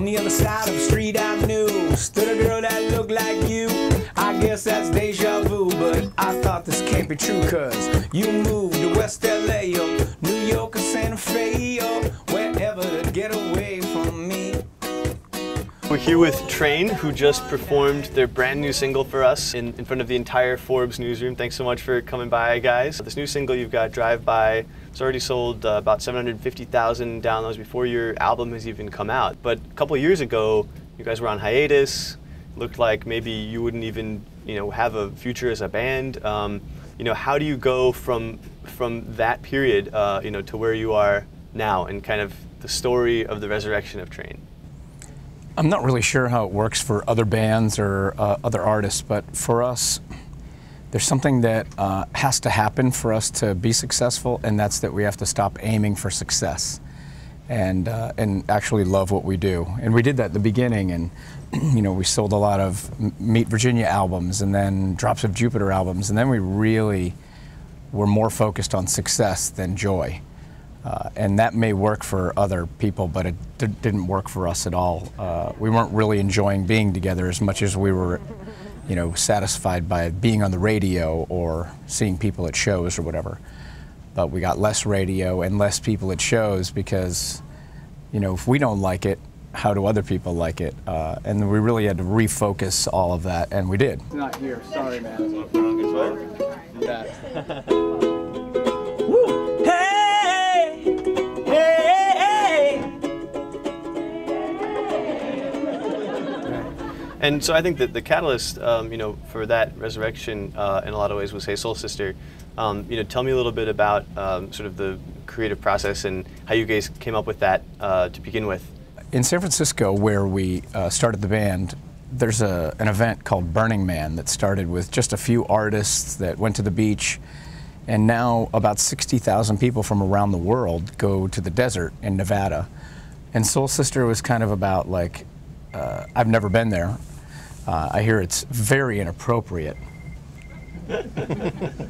On the other side of the street I knew stood a girl that looked like you. I guess that's deja vu, but I thought this can't be true, cause you moved to West LA or New York or Santa Fe or wherever to get away from me. We're here with Train, who just performed their brand new single for us in front of the entire Forbes newsroom. Thanks so much for coming by, guys. This new single you've got, Drive By, it's already sold about 750,000 downloads before your album has even come out. But a couple of years ago, you guys were on hiatus. Looked like maybe you wouldn't even, have a future as a band. How do you go from that period, to where you are now, and kind of the story of the resurrection of Train? I'm not really sure how it works for other bands or other artists, but for us, there's something that has to happen for us to be successful, and that's that we have to stop aiming for success and actually love what we do. And we did that at the beginning, and we sold a lot of Meet Virginia albums and then Drops of Jupiter albums, and then we really were more focused on success than joy. And that may work for other people, but it didn't work for us at all. We weren't really enjoying being together as much as we were, satisfied by being on the radio or seeing people at shows or whatever. But we got less radio and less people at shows because, if we don't like it, how do other people like it? And we really had to refocus all of that, and we did. It's not here. Sorry, man. Woo! Hey! Hey! And so I think that the catalyst, for that resurrection in a lot of ways was Hey Soul Sister. Tell me a little bit about sort of the creative process and how you guys came up with that to begin with. In San Francisco, where we started the band, there's an event called Burning Man that started with just a few artists that went to the beach, and now about 60,000 people from around the world go to the desert in Nevada. And Soul Sister was kind of about like, I've never been there. I hear it's very inappropriate.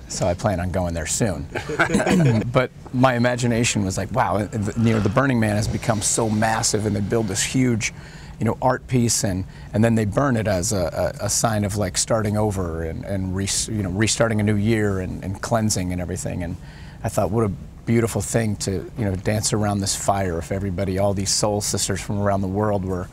So I plan on going there soon. But my imagination was like, wow, the Burning Man has become so massive, and they build this huge, art piece, and then they burn it as a sign of like starting over and restarting a new year and cleansing and everything. And I thought, what a beautiful thing to dance around this fire if everybody, all these soul sisters from around the world, were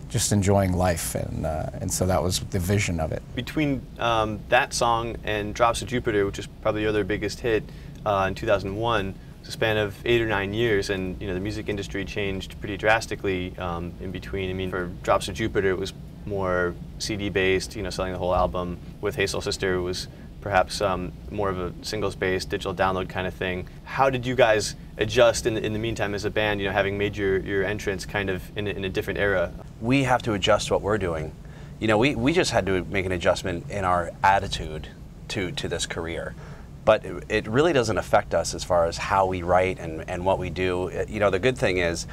just enjoying life, and so that was the vision of it. Between that song and Drops of Jupiter, which is probably your other biggest hit in 2001, it's a span of 8 or 9 years, and the music industry changed pretty drastically in between. I mean, for Drops of Jupiter, it was more CD-based, selling the whole album. With Hey Soul Sister, it was perhaps more of a singles-based, digital download kind of thing. How did you guys adjust in the meantime as a band, having made your entrance kind of in a different era? We have to adjust what we're doing. We just had to make an adjustment in our attitude to this career. But it really doesn't affect us as far as how we write and what we do. The good thing is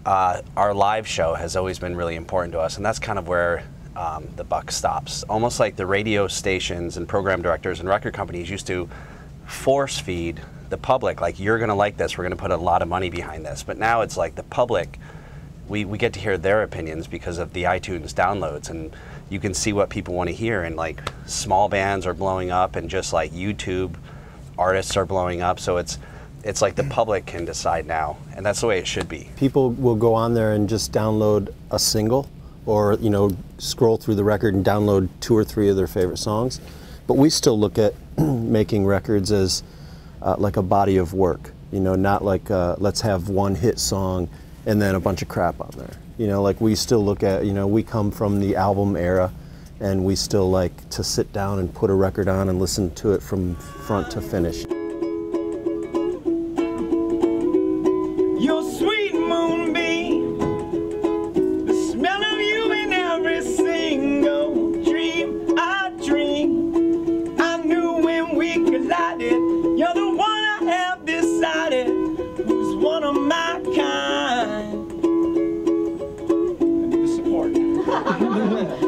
our live show has always been really important to us, and that's kind of where the buck stops. Almost like the radio stations and program directors and record companies used to force feed the public, like, you're going to like this, we're going to put a lot of money behind this. But now it's like the public, we get to hear their opinions because of the iTunes downloads, and you can see what people want to hear, and like small bands are blowing up, and just like YouTube artists are blowing up. So it's like the public can decide now, and that's the way it should be. People will go on there and just download a single, or scroll through the record and download 2 or 3 of their favorite songs. But we still look at making records as like a body of work, not like let's have one hit song and then a bunch of crap on there. Like, we still look at, we come from the album era, and we still like to sit down and put a record on and listen to it from front to finish. Your sweet moonbeam, the smell of you in every single dream I dream. I knew when we collided, you're the one I have decided who's one of my kind. I need the support.